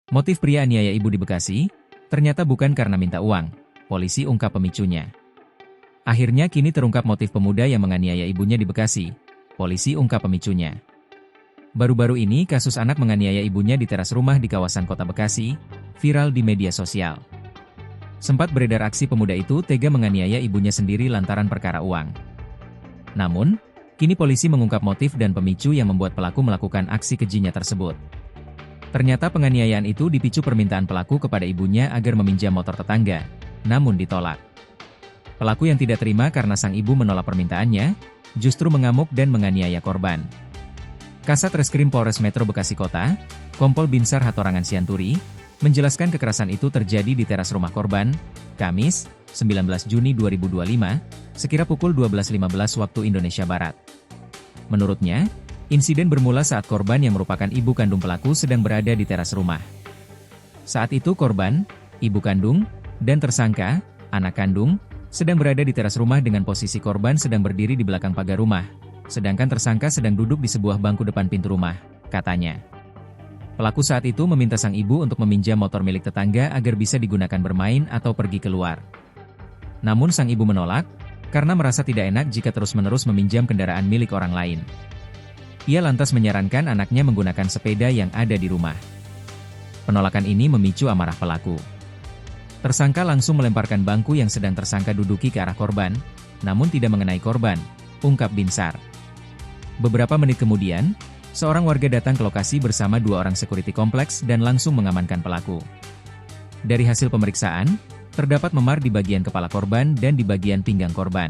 Motif pria aniaya ibu di Bekasi? Ternyata bukan karena minta uang. Polisi ungkap pemicunya. Akhirnya kini terungkap motif pemuda yang menganiaya ibunya di Bekasi. Polisi ungkap pemicunya. Baru-baru ini kasus anak menganiaya ibunya di teras rumah di kawasan Kota Bekasi, viral di media sosial. Sempat beredar aksi pemuda itu tega menganiaya ibunya sendiri lantaran perkara uang. Namun, kini polisi mengungkap motif dan pemicu yang membuat pelaku melakukan aksi kejinya tersebut. Ternyata penganiayaan itu dipicu permintaan pelaku kepada ibunya agar meminjam motor tetangga, namun ditolak. Pelaku yang tidak terima karena sang ibu menolak permintaannya, justru mengamuk dan menganiaya korban. Kasat Reskrim Polres Metro Bekasi Kota, Kompol Binsar Hatorangan Sianturi, menjelaskan kekerasan itu terjadi di teras rumah korban, Kamis, 19 Juni 2025, sekira pukul 12.15 waktu Indonesia Barat. Menurutnya, insiden bermula saat korban yang merupakan ibu kandung pelaku sedang berada di teras rumah. Saat itu korban, ibu kandung, dan tersangka, anak kandung, sedang berada di teras rumah dengan posisi korban sedang berdiri di belakang pagar rumah, sedangkan tersangka sedang duduk di sebuah bangku depan pintu rumah, katanya. Pelaku saat itu meminta sang ibu untuk meminjam motor milik tetangga agar bisa digunakan bermain atau pergi keluar. Namun sang ibu menolak, karena merasa tidak enak jika terus-menerus meminjam kendaraan milik orang lain. Ia lantas menyarankan anaknya menggunakan sepeda yang ada di rumah. Penolakan ini memicu amarah pelaku. Tersangka langsung melemparkan bangku yang sedang tersangka duduki ke arah korban, namun tidak mengenai korban, ungkap Binsar. Beberapa menit kemudian, seorang warga datang ke lokasi bersama dua orang security kompleks dan langsung mengamankan pelaku. Dari hasil pemeriksaan, terdapat memar di bagian kepala korban dan di bagian pinggang korban.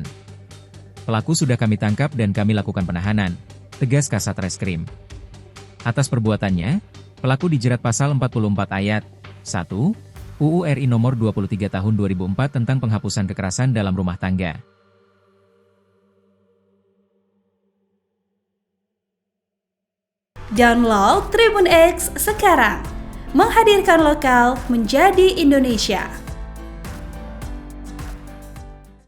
Pelaku sudah kami tangkap dan kami lakukan penahanan, tegas Kasat Reskrim. Atas perbuatannya, pelaku dijerat pasal 44 ayat 1 UU RI nomor 23 tahun 2004 tentang penghapusan kekerasan dalam rumah tangga. Download Tribun X sekarang, menghadirkan lokal menjadi Indonesia.